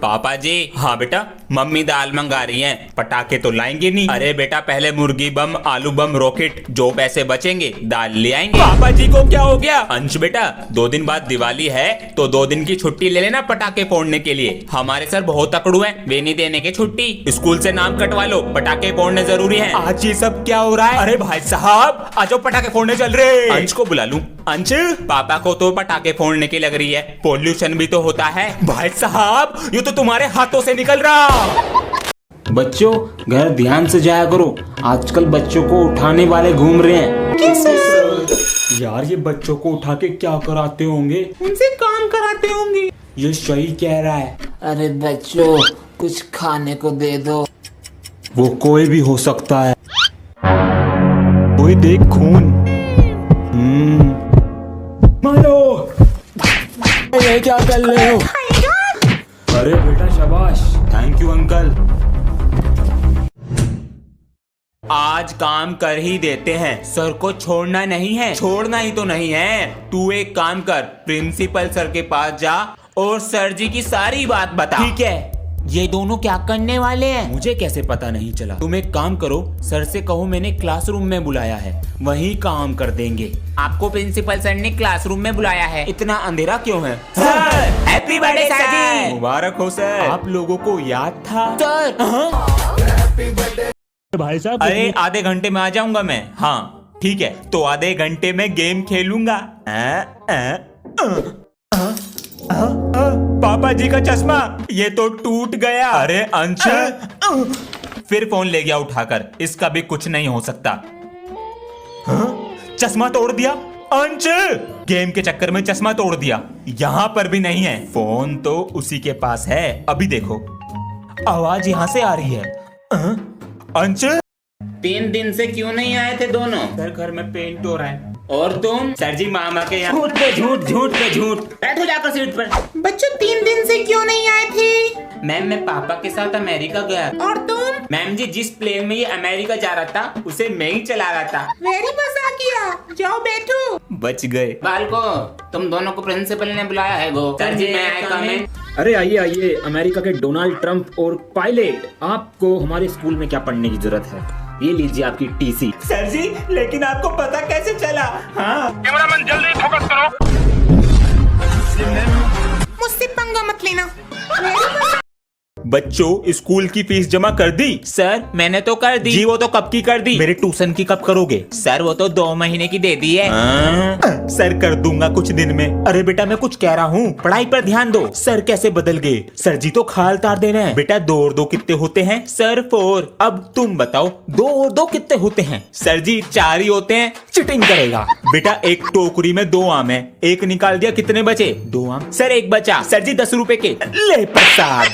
पापा जी। हाँ बेटा, मम्मी दाल मंगा रही हैं, पटाखे तो लाएंगे नहीं। अरे बेटा, पहले मुर्गी बम, आलू बम, रॉकेट, जो पैसे बचेंगे दाल ले आएंगे। पापा जी को क्या हो गया? अंश बेटा, 2 दिन बाद दिवाली है तो 2 दिन की छुट्टी ले लेना पटाखे फोड़ने के लिए। हमारे सर बहुत तकड़ू है, वे नहीं देने के छुट्टी। स्कूल से नाम कटवा लो, पटाखे फोड़ने जरूरी है। आज ये सब क्या हो रहा है? अरे भाई साहब, आज पटाखे फोड़ने चल रहे। अंश को बुला लूं? अंश, पापा को तो पटाखे फोड़ने की लग रही है, पोल्यूशन भी तो होता है। भाई साहब, ये तो तुम्हारे हाथों से निकल रहा। बच्चों, घर ध्यान से जाया करो, आजकल बच्चों को उठाने वाले घूम रहे हैं। कैसे यार, ये बच्चों को उठा के क्या कराते होंगे? उनसे काम कराते होंगे। ये सही कह रहा है। अरे बच्चों, कुछ खाने को दे दो। वो कोई भी हो सकता है। कोई देख, खून। मारो। ये क्या कर रहे हो? अरे बेटा, शाबाश, थैंक यू अंकल। आज काम कर ही देते हैं, सर को छोड़ना नहीं है। छोड़ना ही तो नहीं है। तू एक काम कर, प्रिंसिपल सर के पास जा और सर जी की सारी बात बता। ठीक है? ये दोनों क्या करने वाले हैं? मुझे कैसे पता नहीं चला? तुम एक काम करो, सर से कहो मैंने क्लासरूम में बुलाया है, वहीं काम कर देंगे। आपको प्रिंसिपल सर ने क्लासरूम में बुलाया है? इतना अंधेरा क्यों है? सर, हैप्पी बर्थडे सर जी। मुबारक हो सर। आप लोगों को याद था? सर, भाई साहब, अरे आधे घंटे में आ जाऊंगा मैं। हाँ ठीक है, तो आधे घंटे में गेम खेलूंगा। पापा जी का चश्मा, ये तो टूट गया। अरे अंश, फिर फोन ले गया उठाकर। इसका भी कुछ नहीं हो सकता। चश्मा तोड़ दिया अंश, गेम के चक्कर में चश्मा तोड़ दिया। यहाँ पर भी नहीं है। फोन तो उसी के पास है। अभी देखो, आवाज यहाँ से आ रही है। अंश, 3 दिन से क्यों नहीं आए थे दोनों? सर घर में पेंट हो रहा है। और तुम? सर जी मामा के यहाँ। झूठ पे झूठ, झूठ पे झूठ। बैठो जाकर सीट पर। बच्चों 3 दिन से क्यों नहीं आए थे? मैम, मैं पापा के साथ अमेरिका गया। और तुम? मैम जी, जिस प्लेन में ये अमेरिका जा रहा था उसे मैं ही चला रहा था। वेरी मजा किया। जाओ बैठो। बच गए। बालको, तुम दोनों को प्रिंसिपल ने बुलाया है गो। सर जी, मैं आया काम है। अरे आइए आइए, अमेरिका के डोनाल्ड ट्रंप और पायलट, आपको हमारे स्कूल में क्या पढ़ने की जरूरत है? ये लीजिए आपकी टीसी। सर जी, लेकिन आपको पता कैसे चला? हाँ, कैमरामैन जल्दी फोकस करो। मुझसे पंगा मत लेना। बच्चों, स्कूल की फीस जमा कर दी? सर, मैंने तो कर दी। जी, वो तो कब की कर दी। मेरे ट्यूशन की कब करोगे? सर, वो तो 2 महीने की दे दी है। सर, कर दूंगा कुछ दिन में। अरे बेटा, मैं कुछ कह रहा हूँ, पढ़ाई पर ध्यान दो। सर कैसे बदल गए? सर जी तो खाल तार दे रहे हैं। बेटा, 2 और 2 कितने होते हैं? सर 4। अब तुम बताओ, 2 और 2 कितने होते हैं? सर जी 4 ही होते हैं। चिटिंग करेगा बेटा। एक टोकरी में 2 आम है, एक निकाल दिया, कितने बचे? 2 आम। सर, एक बचा। सर जी 10 रुपए के। ले प्रसाद।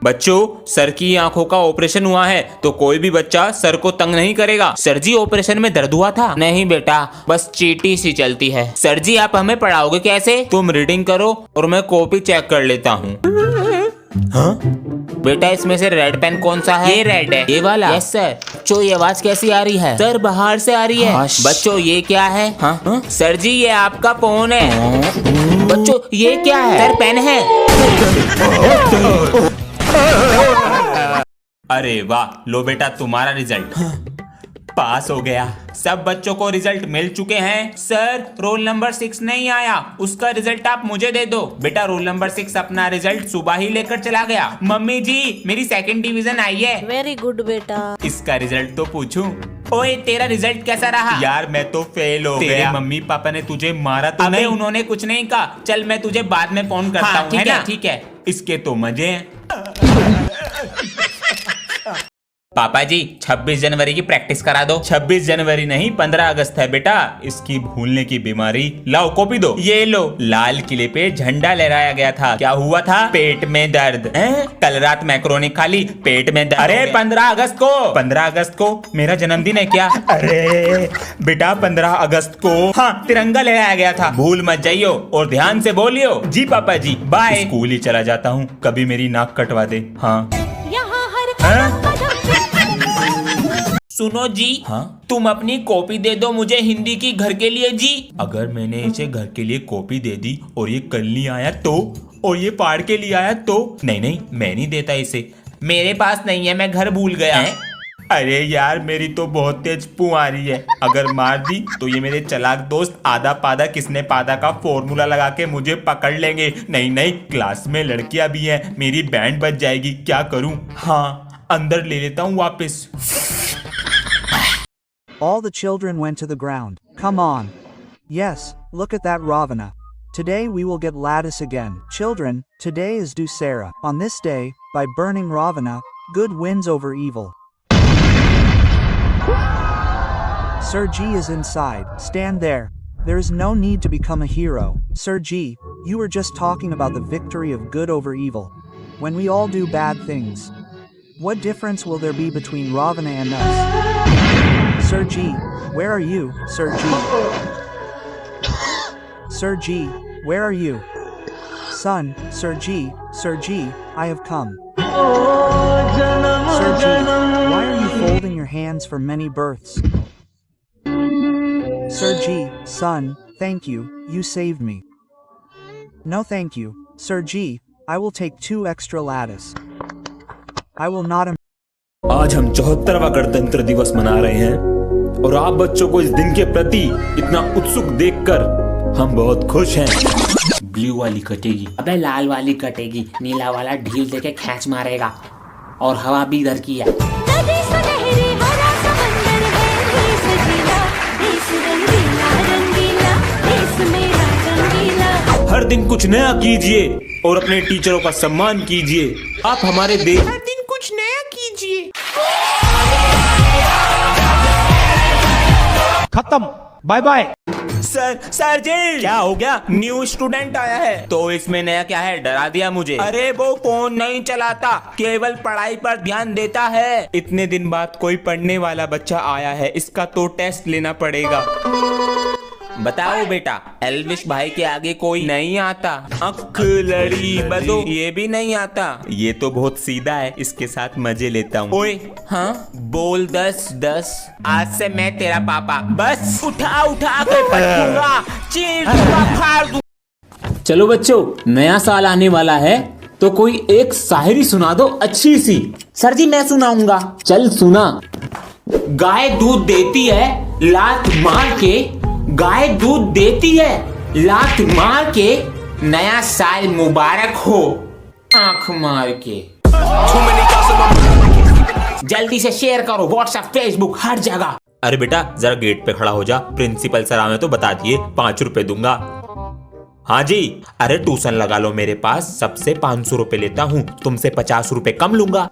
बच्चों, सर की आंखों का ऑपरेशन हुआ है तो कोई भी बच्चा सर को तंग नहीं करेगा। सर जी, ऑपरेशन में दर्द हुआ था? नहीं बेटा, बस चींटी सी चलती है। सर जी, आप हमें पढ़ाओगे कैसे? तुम रीडिंग करो और मैं कॉपी चेक कर लेता हूँ। हाँ? बेटा, इसमें से रेड पेन कौन सा है? ये रेड है। ये वाला? Yes sir. बच्चों, ये आवाज कैसी आ रही है? सर, बाहर से आ रही है। बच्चों, ये क्या है? हाँ? सर जी, ये आपका फोन है। बच्चों, ये क्या है? सर, पेन है। अरे वाह, लो बेटा तुम्हारा रिजल्ट। पास हो गया। सब बच्चों को रिजल्ट मिल चुके हैं। सर, रोल नंबर 6 नहीं आया, उसका रिजल्ट आप मुझे दे दो। बेटा, रोल नंबर 6 अपना रिजल्ट सुबह ही लेकर चला गया। मम्मी जी, मेरी 2nd डिवीजन आई है। वेरी गुड बेटा। इसका रिजल्ट तो पूछूं? ओए, तेरा रिजल्ट कैसा रहा? यार, मैं तो फेल हो गया। तेरे मम्मी पापा ने तुझे मारा तो नहीं? उन्होंने कुछ नहीं कहा। चल, मैं तुझे बाद में फोन करता हूँ। ठीक है, ठीक है। इसके तो मजे हैं। पापा जी, 26 जनवरी की प्रैक्टिस करा दो। 26 जनवरी नहीं, 15 अगस्त है बेटा। इसकी भूलने की बीमारी। लाओ कॉपी दो। ये लो। लाल किले पे झंडा लहराया गया था। क्या हुआ था? पेट में दर्द। कल रात मैक्रोनी खा ली, पेट में दर्द। अरे 15 अगस्त को। 15 अगस्त को मेरा जन्मदिन है क्या? अरे बेटा, 15 अगस्त को हाँ, तिरंगा लहराया गया था। भूल मत जाइयो और ध्यान से बोलियो। जी पापा जी, बाय। स्कूल ही चला जाता हूँ, कभी मेरी नाक कटवा दे। हाँ। सुनो जी। हाँ, तुम अपनी कॉपी दे दो मुझे हिंदी की घर के लिए जी। अगर मैंने इसे घर के लिए कॉपी दे दी और ये कल नहीं आया तो, और ये पाड़ के लिए आया तो? नहीं नहीं, मैं नहीं देता इसे। मेरे पास नहीं है, मैं घर भूल गया। अरे यार, मेरी तो बहुत तेज पुआरी है, अगर मार दी तो ये मेरे चालाक दोस्त आधा पादा किसने पादा का फॉर्मूला लगा के मुझे पकड़ लेंगे। नहीं नहीं, क्लास में लड़कियां भी हैं, मेरी बैंड बज जाएगी। क्या करूं? हाँ, अंदर ले लेता हूं वापस। All the children went to the ground. Come on. Yes, look at that Ravana. Today we will get lattice again. Children, today is Dussehra. On this day, by burning Ravana, good wins over evil. Sir G is inside. Stand there. There is no need to become a hero. Sir G, you were just talking about the victory of good over evil. When we all do bad things, what difference will there be between Ravana and us? Sir G, where are you, Sir G? Sir G, where are you? Son, Sir G, I have come. Sir G, why are you folding your hands for many births? Sir G, son, thank you, you saved me. No thank you, Sir G, I will take 2 extra lattice. I will not. आज हम 74वां गणतंत्र दिवस मना रहे हैं और आप बच्चों को इस दिन के प्रति इतना उत्सुक देखकर हम बहुत खुश हैं। ब्लू वाली कटेगी। अबे लाल वाली कटेगी, नीला वाला ढील देके खींच मारेगा। और हवा भी इधर की है। नदी सुनहरी हरा समंदर है, देश जिला, देश रंगीला रंगीला, देश मेरा रंगीला। हर दिन कुछ नया कीजिए और अपने टीचरों का सम्मान कीजिए। आप हमारे देश हर दिन कुछ नया कीजिए। खत्म, बाय बाय। सर जी, क्या हो गया? न्यू स्टूडेंट आया है। तो इसमें नया क्या है? डरा दिया मुझे। अरे वो फोन नहीं चलाता, केवल पढ़ाई पर ध्यान देता है। इतने दिन बाद कोई पढ़ने वाला बच्चा आया है, इसका तो टेस्ट लेना पड़ेगा। बताओ बेटा, एल्विश भाई के आगे कोई नहीं आता। अख लड़ी बदो, ये भी नहीं आता। ये तो बहुत सीधा है, इसके साथ मजे लेता हूँ। ओए हाँ, बोल 10-10। आज से मैं तेरा पापा। बस उठा उठा के पटूंगा, चीर दूंगा, फाड़ दूंगा। चलो बच्चों, नया साल आने वाला है तो कोई एक शायरी सुना दो अच्छी सी। सर जी मैं सुनाऊंगा। चल सुना। गाय दूध देती है लात मार के, गाय दूध देती है लात मार के, नया साल मुबारक हो आंख मार के। जल्दी से शेयर करो व्हाट्सएप, फेसबुक, हर जगह। अरे बेटा जरा गेट पे खड़ा हो जा, प्रिंसिपल सर आवे तो बता दिए, 5 रुपए दूंगा। हाँ जी। अरे ट्यूशन लगा लो मेरे पास, सबसे 500 रुपए लेता हूँ, तुमसे 50 रुपए कम लूंगा।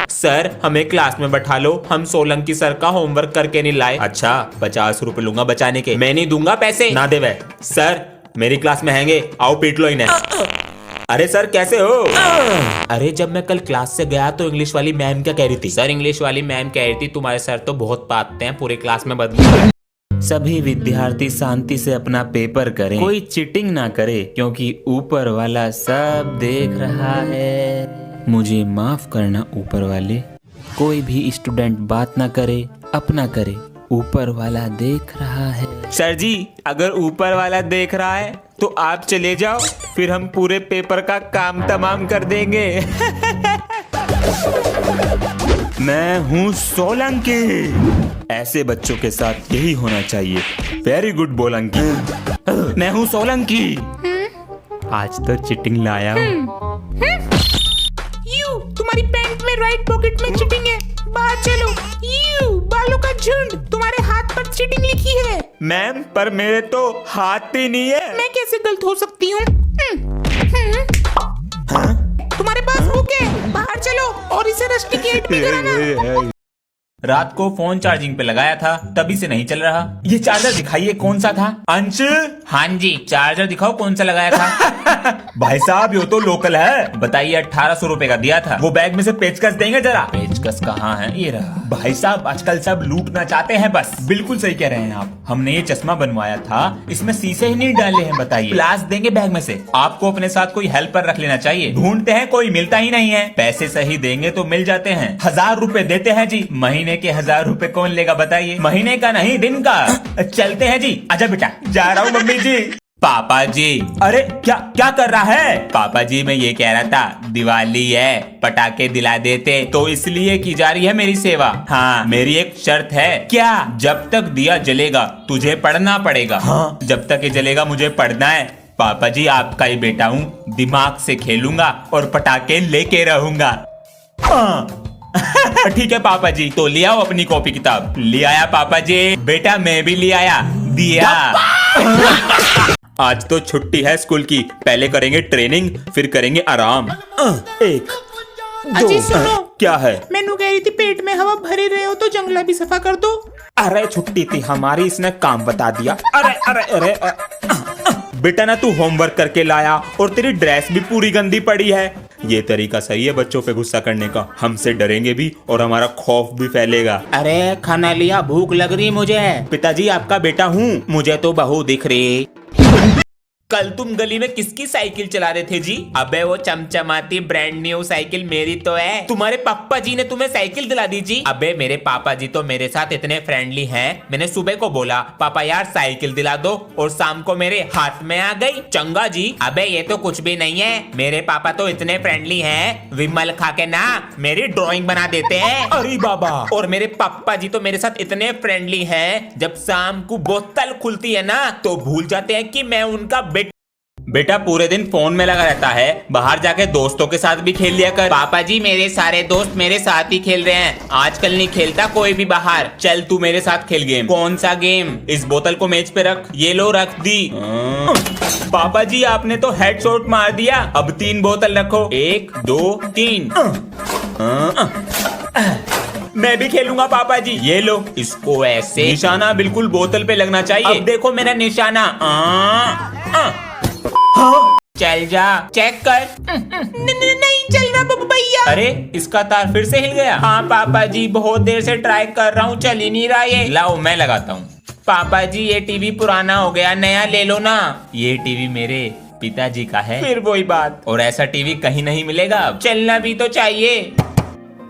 सर हमें क्लास में बैठा लो, हम सोलंकी सर का होमवर्क करके नहीं लाए। अच्छा 50 रुपए लूंगा बचाने के, मैं नहीं दूंगा पैसे। ना दे वे। सर मेरी क्लास में हैंगे, आओ पीट लो इन्हें। अरे सर कैसे हो? अरे जब मैं कल क्लास से गया तो इंग्लिश वाली मैम क्या कह रही थी? सर इंग्लिश वाली मैम कह रही थी तुम्हारे सर तो बहुत पाते हैं, पूरे क्लास में बदबू। सभी विद्यार्थी शांति से अपना पेपर करें, कोई चीटिंग ना करे, क्योंकि ऊपर वाला सब देख रहा है। मुझे माफ करना ऊपर वाले, कोई भी स्टूडेंट बात ना करे, अपना करे, ऊपर वाला देख रहा है। सर जी अगर ऊपर वाला देख रहा है तो आप चले जाओ, फिर हम पूरे पेपर का काम तमाम कर देंगे। मैं हूँ सोलंकी। ऐसे बच्चों के साथ यही होना चाहिए। Very good Bolanki. मैं हूँ सोलंकी। आज तो चिटिंग लाया हूँ। यू तुम्हारी पैंट में राइट पॉकेट में चिटिंग है, बाहर चलो। यू बालों का झुंड, तुम्हारे हाथ पर चिटिंग लिखी है। मैम पर मेरे तो हाथ ही नहीं है। मैं कैसे गलत हो सकती हूँ? तुम्हारे पास बुक है, बाहर चलो और इसे रस्टिकेट भी कराना। रात को फोन चार्जिंग पे लगाया था, तभी से नहीं चल रहा। ये चार्जर दिखाइए कौन सा था? अंश। हाँ जी चार्जर दिखाओ कौन सा लगाया था। भाई साहब ये तो लोकल है। बताइए 1800 रुपए का दिया था। वो बैग में से पेचकस देंगे जरा। पेचकस कहाँ है? ये रहा। भाई साहब आजकल सब लूटना चाहते हैं बस। बिल्कुल सही कह रहे हैं आप। हमने ये चश्मा बनवाया था, इसमें शीशे ही नहीं डाले हैं। बताइए ग्लास देंगे बैग में से। आपको अपने साथ कोई हेल्पर रख लेना चाहिए। ढूंढते हैं कोई मिलता ही नहीं है। पैसे सही देंगे तो मिल जाते हैं। 1000 रुपए देते हैं जी, महीने महीने के 1000 रुपए कौन लेगा बताइए? महीने का नहीं, दिन का। चलते हैं जी। आजा बेटा। जा रहा हूँ मम्मी जी। पापा जी। अरे क्या क्या कर रहा है? पापा जी मैं ये कह रहा था, दिवाली है, पटाखे दिला देते, तो इसलिए की जा रही है मेरी सेवा। हाँ, मेरी एक शर्त है। क्या? जब तक दिया जलेगा तुझे पढ़ना पड़ेगा। हाँ, जब तक ये जलेगा मुझे पढ़ना है। पापा जी आपका ही बेटा हूँ, दिमाग से खेलूंगा और पटाखे लेके रहूंगा। ठीक है पापा जी, तो ले आओ अपनी कॉपी किताब। ले आया पापा जी। बेटा मैं भी ले आया। दिया। आज तो छुट्टी है स्कूल की, पहले करेंगे ट्रेनिंग, फिर करेंगे आराम। एक अजी सुनो, क्या है? मैनू कह रही थी पेट में हवा भरे रहे हो तो जंगला भी सफा कर दो। अरे छुट्टी थी हमारी, इसने काम बता दिया। अरे अरे अरे बेटा ना तू होमवर्क करके लाया और तेरी ड्रेस भी पूरी गंदी पड़ी है। ये तरीका सही है बच्चों पे गुस्सा करने का, हमसे डरेंगे भी और हमारा खौफ भी फैलेगा। अरे खाना लिया, भूख लग रही मुझे। पिताजी आपका बेटा हूँ। मुझे तो बहू दिख रही। कल तुम गली में किसकी साइकिल चला रहे थे जी? अबे वो चमचमाती ब्रांड न्यू साइकिल मेरी तो है। तुम्हारे पापा जी ने तुम्हें साइकिल दिला दी जी? अबे मेरे पापा जी तो मेरे साथ इतने फ्रेंडली हैं, मैंने सुबह को बोला पापा यार साइकिल दिला दो और शाम को मेरे हाथ में आ गई। चंगा जी। अबे ये तो कुछ भी नहीं है, मेरे पापा तो इतने फ्रेंडली हैं, विमल खा के ना मेरी ड्राइंग बना देते हैं। अरे बाबा। और मेरे पापा जी तो मेरे साथ इतने फ्रेंडली हैं, जब शाम को बोतल खुलती है ना तो भूल जाते हैं कि मैं उनका बेटा पूरे दिन फोन में लगा रहता है, बाहर जाके दोस्तों के साथ भी खेल लिया कर। पापा जी मेरे सारे दोस्त मेरे साथ ही खेल रहे हैं, आजकल नहीं खेलता कोई भी बाहर। चल तू मेरे साथ खेल गेम। कौन सा गेम? इस बोतल को मेज पे रख। ये लो रख दी। पापा जी आपने तो हेडशॉट मार दिया। अब 3 बोतल रखो, 1 2 3। मैं भी खेलूंगा पापा जी। ये लो, इसको ऐसे निशाना बिल्कुल बोतल पे लगना चाहिए। अब देखो मेरा निशाना। चल जा, चेक कर। नहीं चल रहा भैया। अरे इसका तार फिर से हिल गया। हाँ पापा जी बहुत देर से ट्राई कर रहा हूँ, चल ही नहीं रहा ये। लाओ मैं लगाता हूँ। पापा जी ये टीवी पुराना हो गया, नया ले लो ना। ये टीवी मेरे पिताजी का है। फिर वही बात, और ऐसा टीवी कहीं नहीं मिलेगा। अब चलना भी तो चाहिए।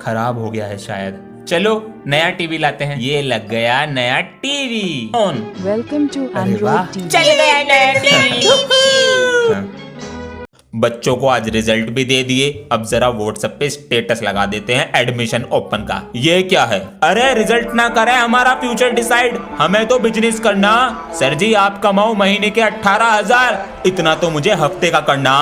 खराब हो गया है शायद। चलो नया टीवी लाते हैं। ये लग गया नया TV on. Welcome to Android TV. चल गया नया टीवी। बच्चों को आज रिजल्ट भी दे दिए, अब जरा व्हाट्सएप पे स्टेटस लगा देते हैं एडमिशन ओपन का। ये क्या है? अरे रिजल्ट ना करे हमारा फ्यूचर डिसाइड, हमें तो बिजनेस करना। सर जी आप कमाओ महीने के 18,000, इतना तो मुझे हफ्ते का करना।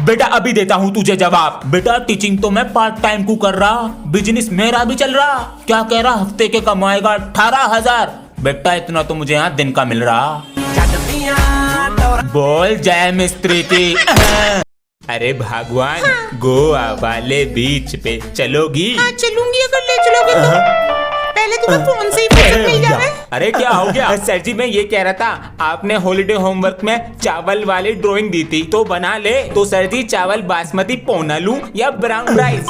बेटा अभी देता हूँ तुझे जवाब। बेटा टीचिंग तो मैं पार्ट टाइम को कर रहा, बिजनेस मेरा भी चल रहा। क्या कह रहा? हफ्ते के कमाएगा 18,000। बेटा इतना तो मुझे यहाँ दिन का मिल रहा। बोल जय मिस्त्री की। अरे भगवान, गोवा वाले बीच पे चलोगी? हाँ चलूंगी अगर ले चलोगे तो। पहले तुम्हें फोन से ही पैसे मिल जाए। अरे क्या हो गया? सर जी मैं ये कह रहा था, आपने हॉलीडे होमवर्क में चावल वाली ड्राइंग दी थी तो बना ले। तो सर जी चावल बासमती पौना लूं या ब्राउन राइस?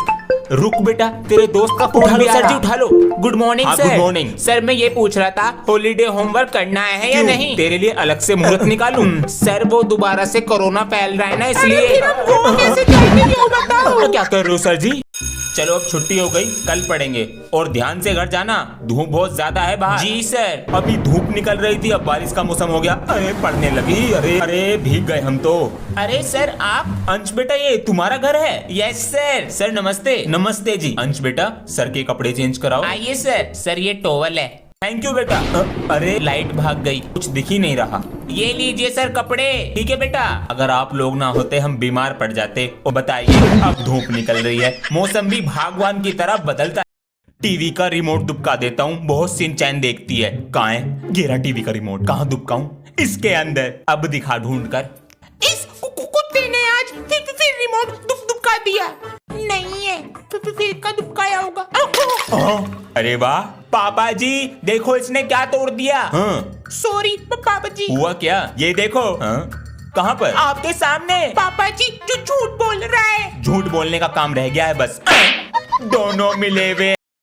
रुक बेटा, तेरे दोस्त का फोन भी आ रहा। सर जी उठा लो। Good morning sir. Good morning sir. मैं ये पूछ रहा था हॉलीडे होमवर्क करना है या नहीं? तेरे लिए अलग से मुहूर्त निकालूं? सर वो दोबारा से कोरोना फैल रहा है ना इसलिए। फिर हम गोवा कैसे जाएंगे ये बताओ। क्या कर रहे हो सर जी? चलो अब छुट्टी हो गई, कल पढ़ेंगे। और ध्यान से घर जाना, धूप बहुत ज्यादा है बाहर। जी सर। अभी धूप निकल रही थी, अब बारिश का मौसम हो गया। अरे पढ़ने लगी। अरे अरे भीग गए हम तो। अरे सर आप? अंश बेटा ये तुम्हारा घर है? Yes sir. सर नमस्ते। नमस्ते जी। अंश बेटा सर के कपड़े चेंज कराओ। आइए सर। सर ये टॉवल है। थैंक यू बेटा। अरे लाइट भाग गई, कुछ दिख ही नहीं रहा। ये लीजिए सर कपड़े। ठीक है बेटा, अगर आप लोग ना होते हम बीमार पड़ जाते। और बताइए अब धूप निकल रही है, मौसम भी भगवान की तरह बदलता है। टीवी का रिमोट दुबका देता हूँ, बहुत सिंचैन देखती है। कहाँ है? गिरा टीवी का रिमोट। कहाँ दुबकाऊं? इसके अंदर। अब दिखा ढूंढ कर। इस कुत्ते ने आज फिर रिमोट दुबका दिया। नहीं है, फिर का दुबकाया होगा। अरे वाह पापा जी, देखो इसने क्या तोड़ दिया। सॉरी पापा जी। हुआ क्या? ये देखो। कहाँ पर? आपके सामने। पापा जी जो झूठ बोल रहा है। झूठ बोलने का काम रह गया है बस। दोनों मिले हुए